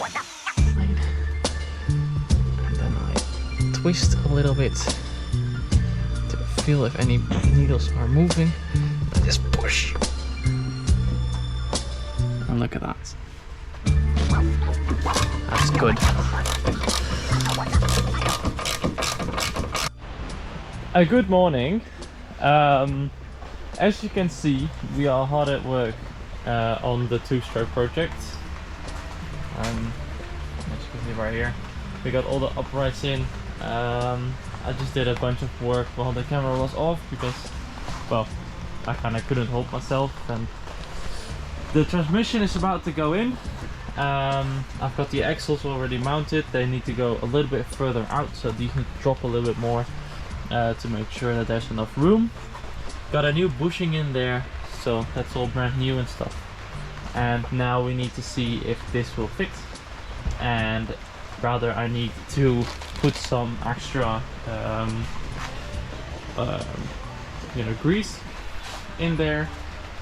And then I twist a little bit to feel if any needles are moving. I just push. And look at that. That's good. Good morning. As you can see, we are hard at work on the two-stroke project. As you can see right here, we got all the uprights in. I just did a bunch of work while the camera was off because, well, I kind of couldn't hold myself. And the transmission is about to go in. I've got the axles already mounted. They need to go a little bit further out, so these need to drop a little bit more to make sure that there's enough room. Got a new bushing in there, so that's all brand new and stuff. And now we need to see if this will fit, and rather I need to put some extra grease in there.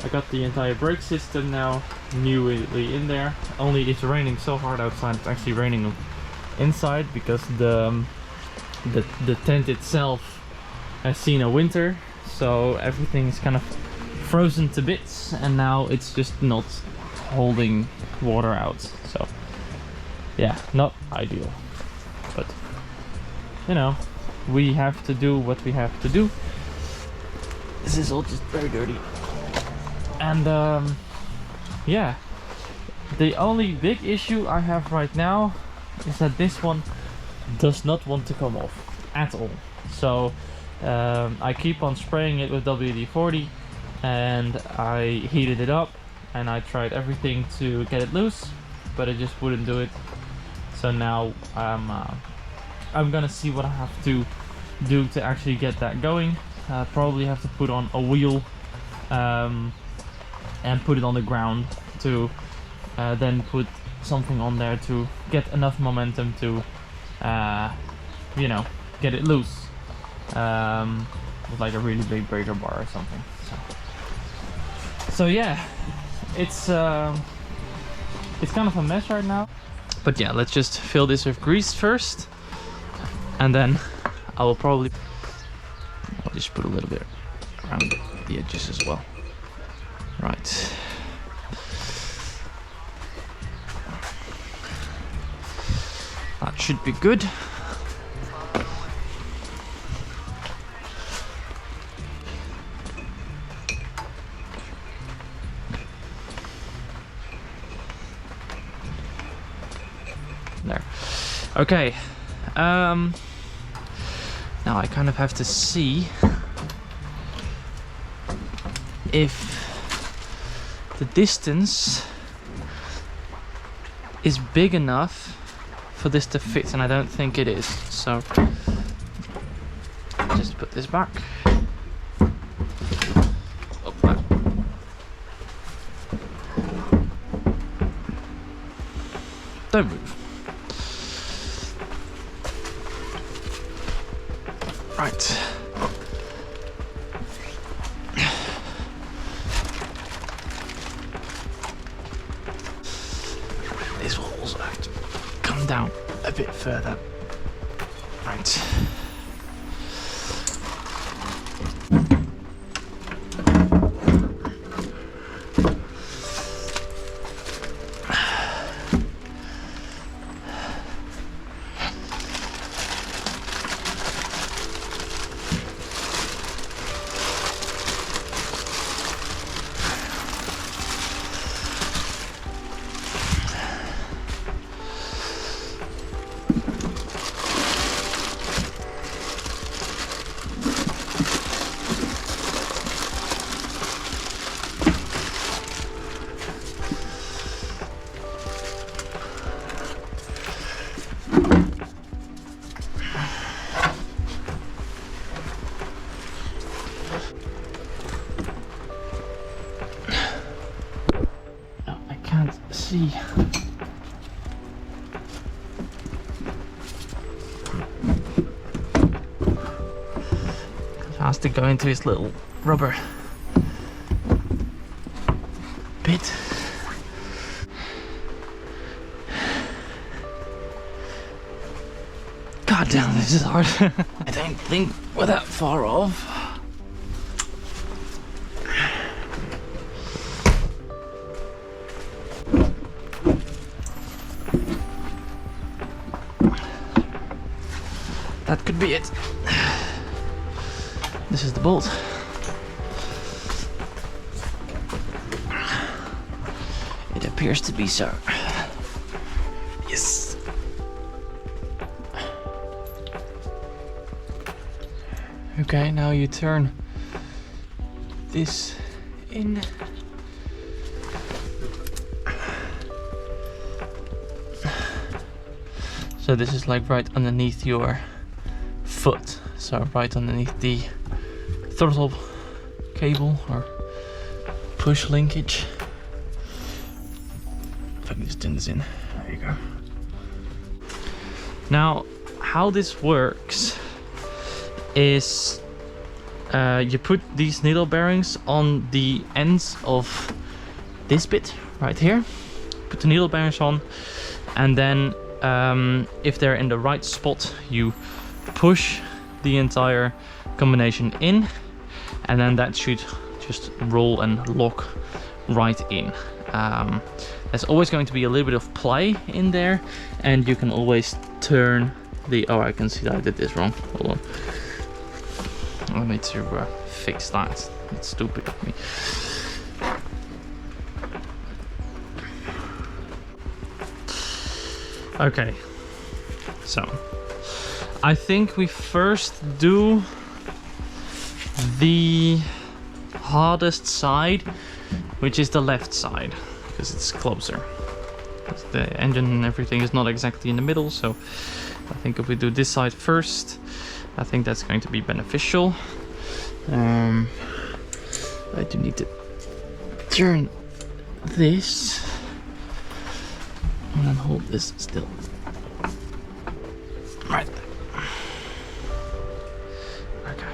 I got the entire brake system now newly in there. Only it's raining so hard outside, it's actually raining inside because the tent itself has seen a winter, so everything is kind of frozen to bits, and now it's just not holding water out. So yeah, not ideal, but you know, we have to do what we have to do. This is all just very dirty. And yeah, the only big issue I have right now is that this one does not want to come off at all. So I keep on spraying it with WD-40, and I heated it up and I tried everything to get it loose, but it just wouldn't do it. So now I'm gonna see what I have to do to actually get that going. Probably have to put on a wheel and put it on the ground to then put something on there to get enough momentum to you know, get it loose with like a really big breaker bar or something. So yeah, it's kind of a mess right now, but yeah, let's just fill this with grease first, and then I will probably just put a little bit around the edges as well. Right. That should be good. There. Okay. Now I kind of have to see if the distance is big enough for this to fit, and I don't think it is. So just put this back. Up back. Don't move. Right. This will also have to come down a bit further. Right. See. Has to go into his little rubber bit. God damn, this is hard. I don't think we're that far off. That could be it. This is the bolt. It appears to be so. Yes. Okay, now you turn this in. So this is like right underneath your foot, so right underneath the throttle cable or push linkage. If I can just turn this in, there you go. Now, how this works is you put these needle bearings on the ends of this bit right here. Put the needle bearings on, and then if they're in the right spot, you push the entire combination in, and then that should just roll and lock right in. There's always going to be a little bit of play in there, and you can always turn the... Oh, I can see that I did this wrong. Hold on. I need to fix that. It's stupid of me. Okay, so I think we first do the hardest side, which is the left side, because it's closer. Because the engine and everything is not exactly in the middle, so I think if we do this side first, I think that's going to be beneficial. I do need to turn this and then hold this still. Right there. Okay.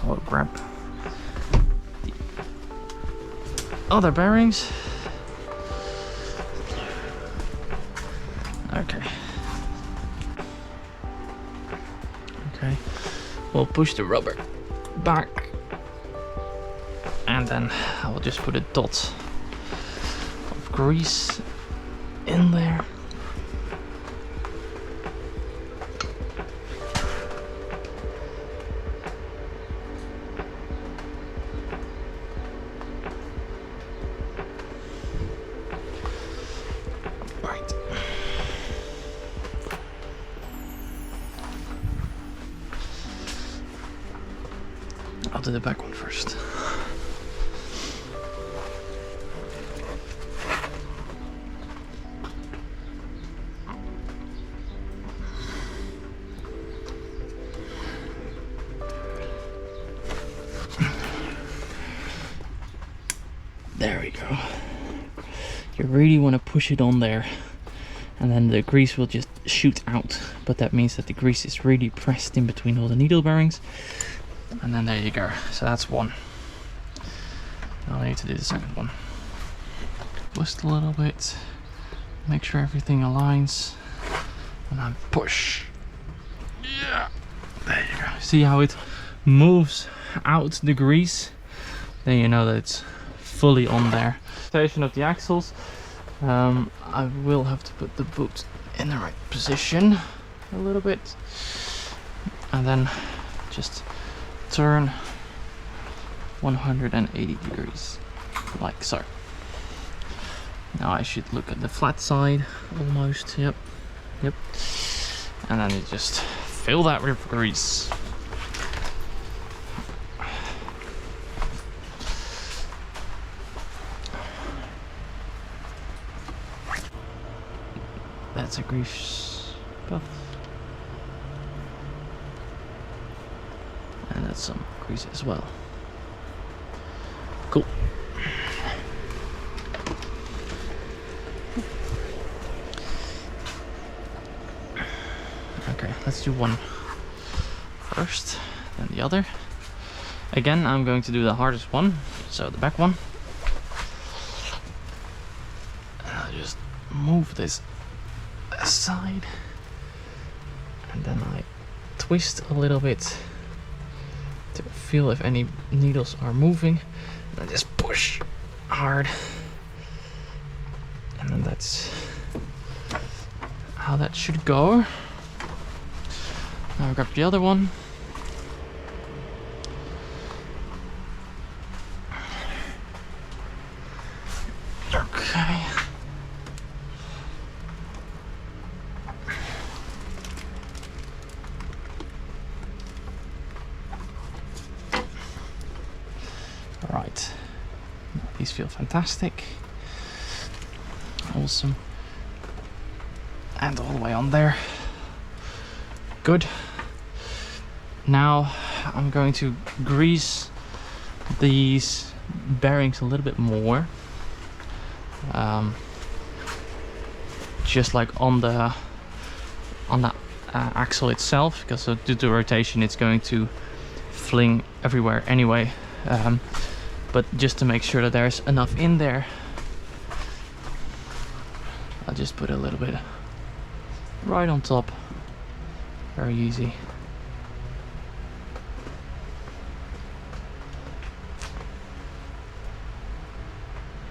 I'll grab the other bearings. Okay. Okay. We'll push the rubber back, and then I will just put a dot of grease in there. Right. I'll do the back one first. There we go. You really want to push it on there, and then the grease will just shoot out, but that means that the grease is really pressed in between all the needle bearings. And then there you go. So that's one. Now I need to do the second one. Twist a little bit, make sure everything aligns, and then push. Yeah, there you go. See how it moves out the grease? Then you know that it's fully on there. Station of the axles. I will have to put the boot in the right position a little bit, and then just turn 180 degrees, like so. Now I should look at the flat side almost. Yep. And then you just fill that with grease. That's a grease puff. And that's some grease as well. Cool. Okay, let's do one first, then the other. Again, I'm going to do the hardest one, so the back one. And I'll just move this side, and then I twist a little bit to feel if any needles are moving, and I just push hard, and then that's how that should go. Now I grab the other one. Okay. Right. These feel fantastic. Awesome. And all the way on there. Good. Now I'm going to grease these bearings a little bit more. Just like on that axle itself, because due to rotation it's going to fling everywhere anyway. But just to make sure that there's enough in there, I'll just put a little bit right on top. Very easy.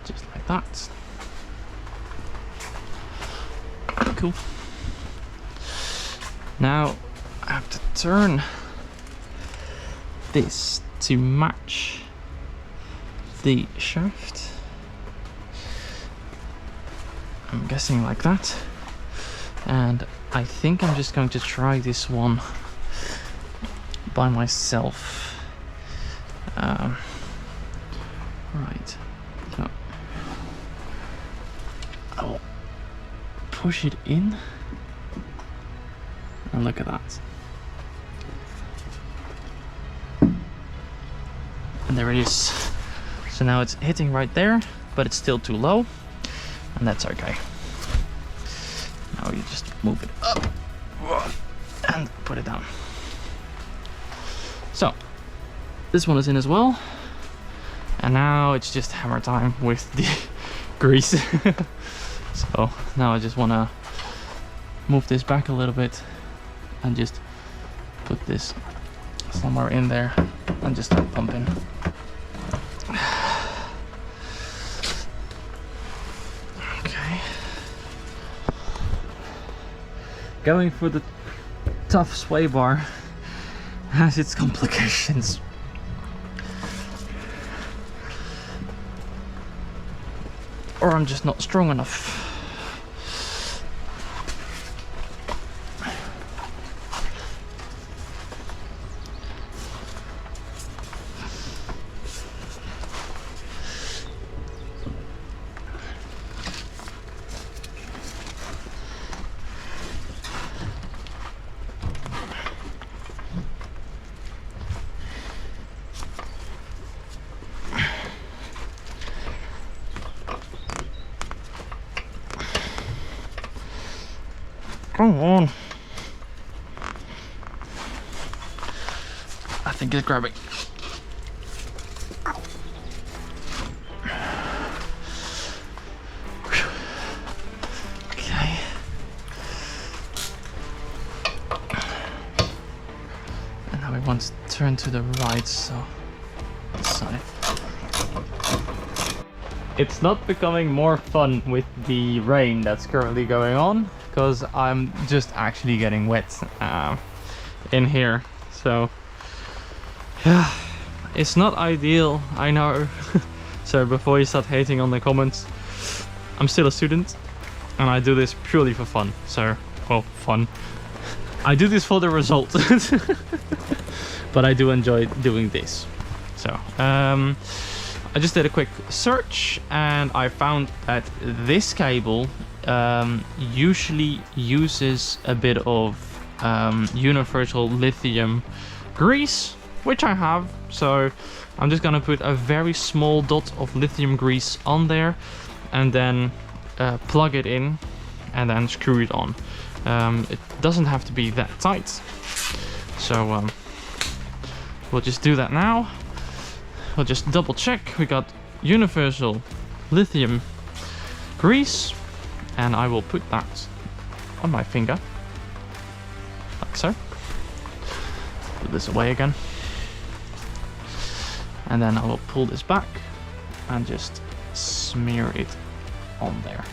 Just like that. Cool. Now I have to turn this to match the shaft. I'm guessing like that. And I think I'm just going to try this one by myself. Right. So I'll push it in, and look at that. And there it is. So now it's hitting right there, but it's still too low, and that's okay. Now you just move it up and put it down. So this one is in as well, and now it's just hammer time with the grease. So now I just want to move this back a little bit and just put this somewhere in there and just start pumping. Okay. Going for the tough sway bar has its complications. Or I'm just not strong enough. Come on. I think it's grabbing. Okay. And now we want to turn to the right, so this side. It's not becoming more fun with the rain that's currently going on, because I'm just actually getting wet in here. So yeah, it's not ideal, I know. So before you start hating on the comments, I'm still a student and I do this purely for fun. So, well, fun. I do this for the result. But I do enjoy doing this. So I just did a quick search and I found that this cable usually uses a bit of universal lithium grease, which I have. So I'm just gonna put a very small dot of lithium grease on there and then plug it in and then screw it on. It doesn't have to be that tight, so we'll just do that now. We'll just double check we got universal lithium grease, and I will put that on my finger, like so. Put this away again. And then I will pull this back and just smear it on there.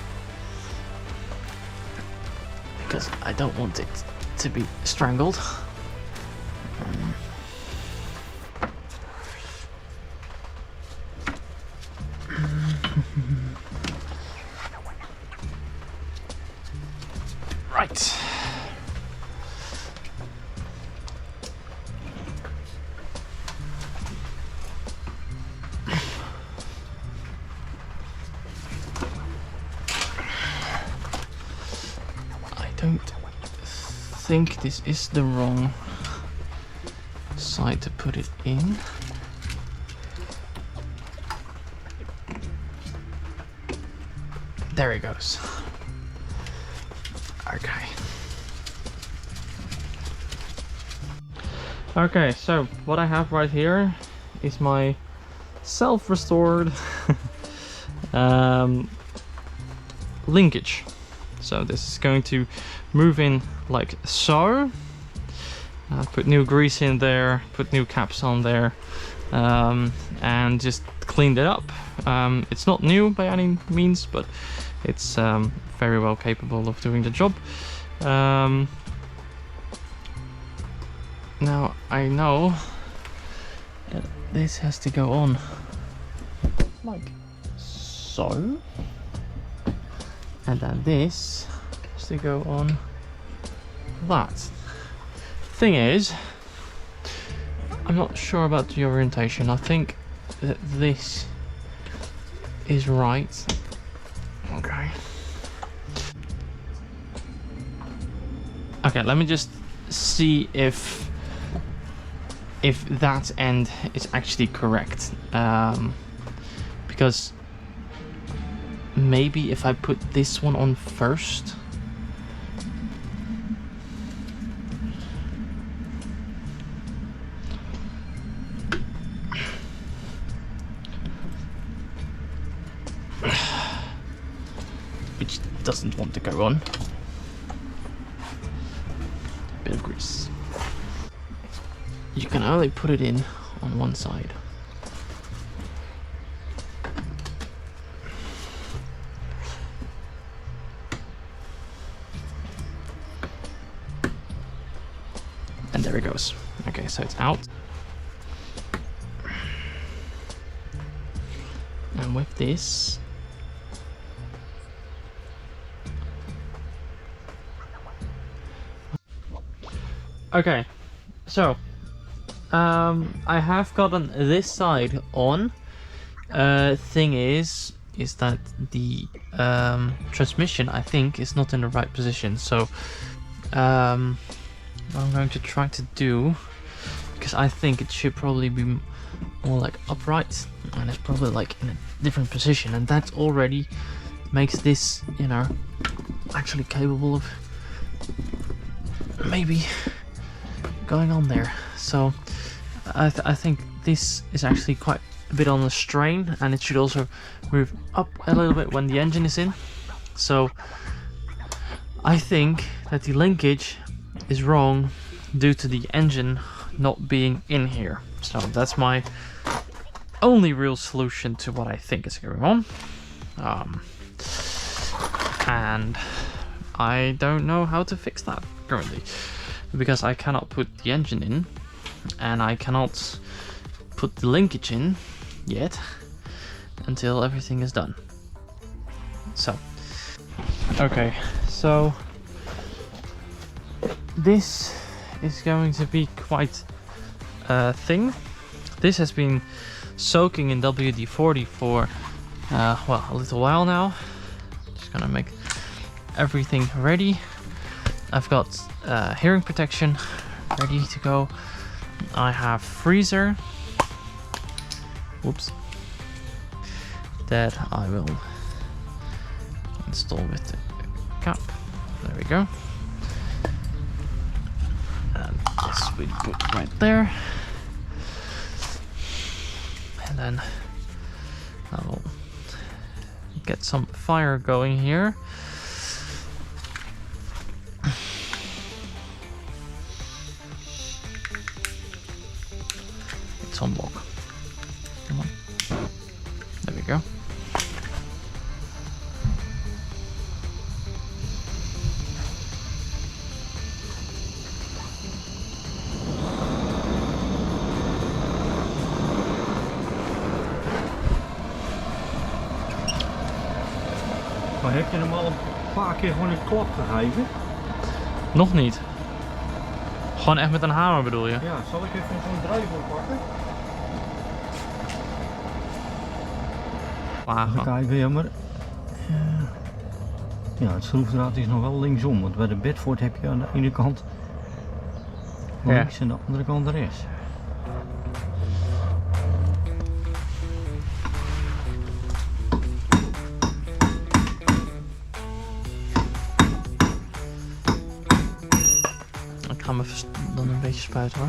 Because I don't want it to be strangled. Right. I don't think this is the wrong side to put it in. There it goes. Okay. Okay, so what I have right here is my self-restored linkage. So this is going to move in like so. Put new grease in there, put new caps on there, and just cleaned it up. It's not new by any means, but it's very well capable of doing the job. Now I know that this has to go on like so, and then this has to go on that. Thing is, I'm not sure about the orientation. I think that this is right. Okay. Okay, let me just see if that end is actually correct. Because maybe if I put this one on first. Which doesn't want to go on. Bit of grease. You can only put it in on one side. And there it goes. Okay, so it's out. And with this, okay, so I have gotten this side on. Thing is that the transmission, I think, is not in the right position. So what I'm going to try to do, because I think it should probably be more like upright, and it's probably like in a different position, and that already makes this, you know, actually capable of maybe going on there. So I think this is actually quite a bit on the strain, and it should also move up a little bit when the engine is in. So I think that the linkage is wrong due to the engine not being in here. So that's my only real solution to what I think is going on. And I don't know how to fix that currently, because I cannot put the engine in and I cannot put the linkage in yet until everything is done. So okay, so this is going to be quite a thing. This has been soaking in WD-40 for well, a little while now. Just gonna make everything ready. I've got hearing protection ready to go. I have freezer, whoops, that I will install with the cap. There we go. And this we put right there. And then I will get some fire going here. unblock. Come on. There we go. Maar heb je hem al een paar keer gewoon een klap gegeven? Nog niet. Gewoon echt met een hamer bedoel je? Ja, zal ik even zo'n driver pakken? Lager. Even kijken, ja, maar... Ja, het schroefdraad is nog wel linksom, want bij de bedford heb je aan de ene kant links en de andere kant rechts. Ik ga hem even dan een beetje spuiten hoor.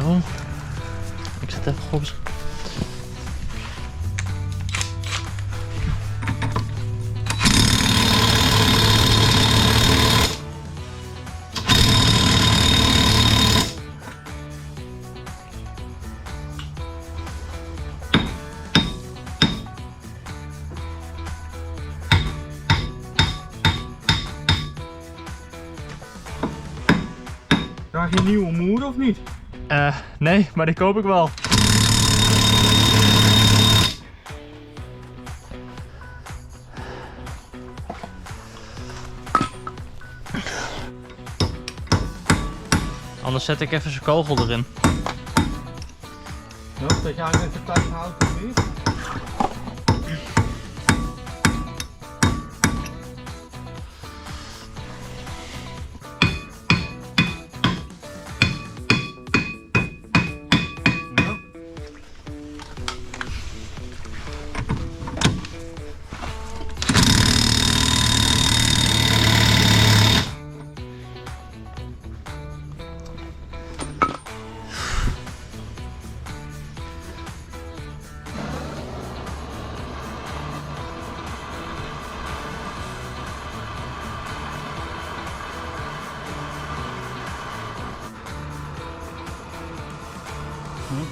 Zo. Ik zet even goed. Krijg je een nieuwe moer of niet? Nee, maar die koop ik wel. Anders zet ik even zijn kogel erin. Ja, dat jij even tegenhoudt weer.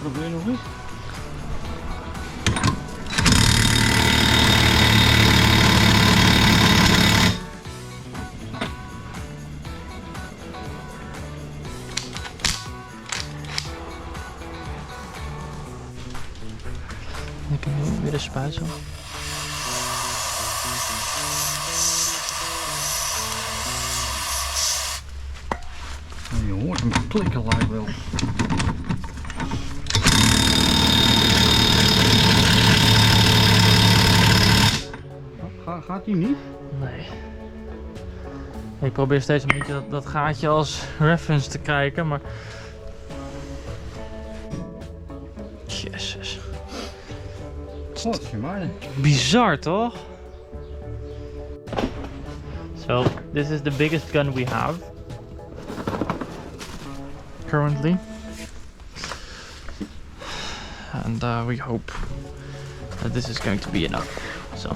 Probeer nog eens. Ik heb nu weer de spuit zo. Je hoort hem klikken lijkt wel. Gaat hij niet? Nee. Ik probeer steeds een beetje dat gaatje als reference te kijken, maar... Jezus. Wat is je maar? Bizar toch? So, this is the biggest gun we have. Currently. And we hope that this is going to be enough. So.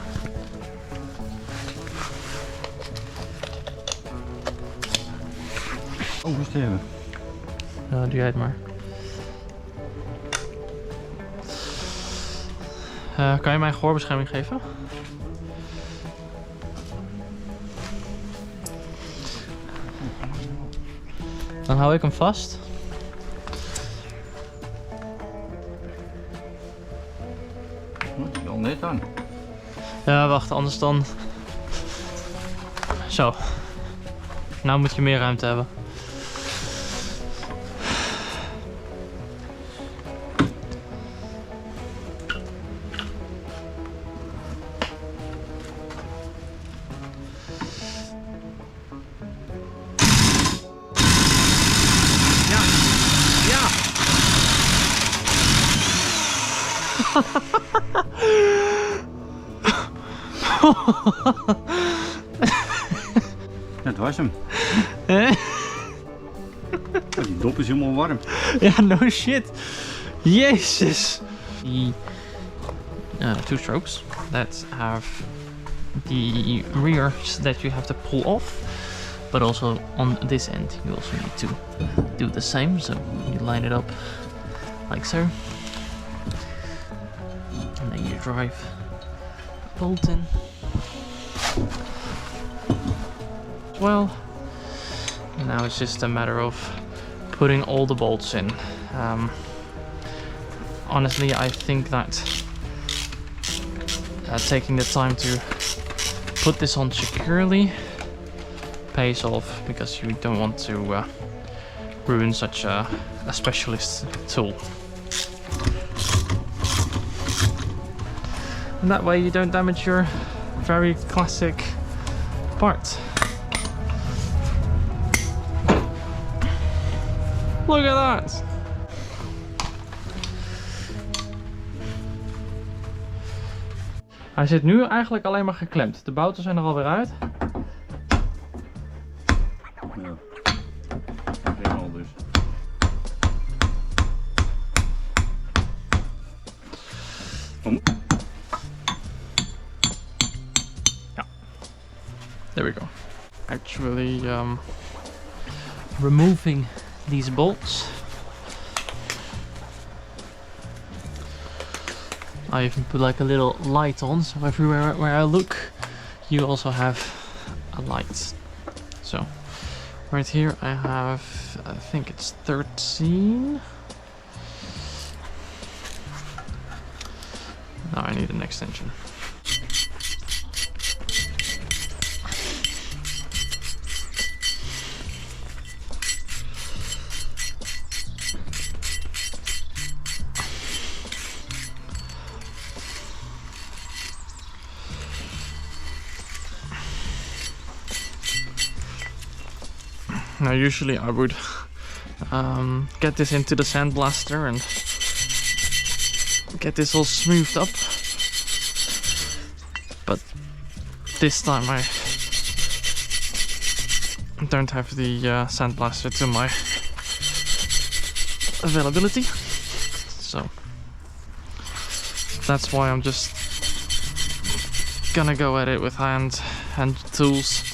Oh, is hebben. Doe jij het maar. Kan je mij een gehoorbescherming geven? Dan hou ik hem vast. Dat is al net aan. Ja, wacht, anders dan... Zo. Nou moet je meer ruimte hebben. Dat was hem. Die dop is helemaal warm. Ja, no shit. Jezus. The two strokes that have the rears that you have to pull off, but also on this end you also need to do the same. So you line it up like so, and then you drive the bolt in. Well, now it's just a matter of putting all the bolts in. Honestly, I think that taking the time to put this on securely pays off, because you don't want to ruin such a specialist tool. And that way you don't damage your very classic part. Look at that! Hij zit nu eigenlijk alleen maar geklemd. De bouten zijn er alweer uit. Ja, helemaal dus. Ja, there we go. Actually, removing these bolts, I even put like a little light on, so everywhere where I look you also have a light. So right here I have, I think it's 13. Now I need an extension. Now usually I would get this into the sandblaster and get this all smoothed up, but this time I don't have the sandblaster to my availability, so that's why I'm just gonna go at it with hand tools.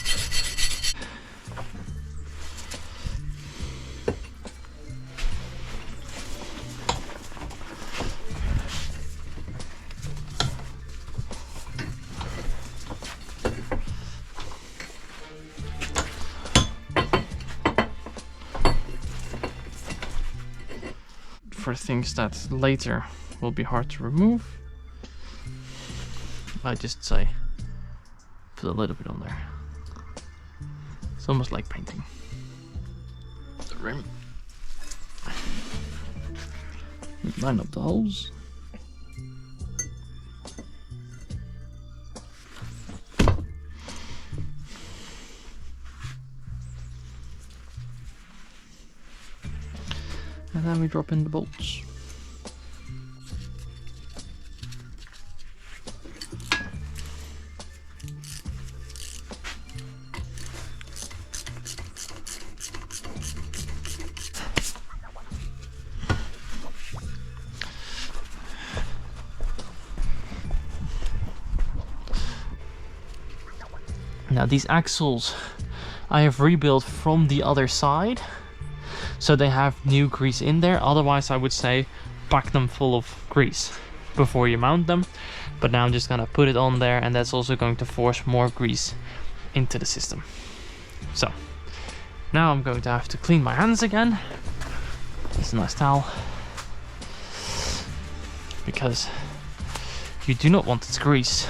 For things that later will be hard to remove, I just say put a little bit on there. It's almost like painting the rim. Line up the holes. And then we drop in the bolts. Now these axles I have rebuilt from the other side, so they have new grease in there. Otherwise I would say pack them full of grease before you mount them, but now I'm just gonna put it on there, and that's also going to force more grease into the system. So now I'm going to have to clean my hands again. It's a nice towel, because you do not want this grease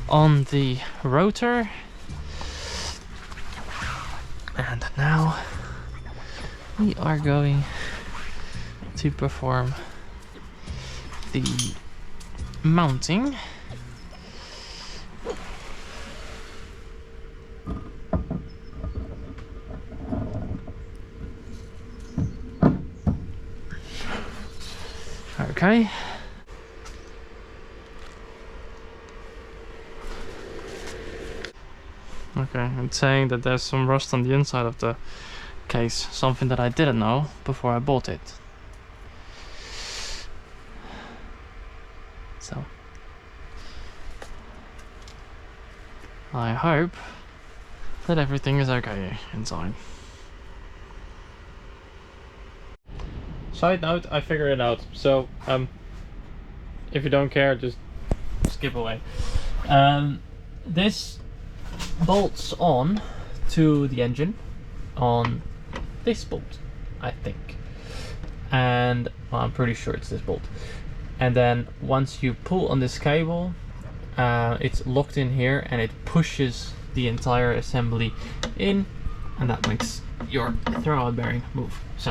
on the rotor. And now we are going to perform the mounting. Okay. Okay, it's saying that there's some rust on the inside of the case, something that I didn't know before I bought it. So I hope that everything is okay inside. Side note, I figured it out. So, if you don't care, just skip away. This bolts on to the engine on this bolt, I think. And well, I'm pretty sure it's this bolt. And then once you pull on this cable, it's locked in here and it pushes the entire assembly in, and that makes your throwout bearing move. So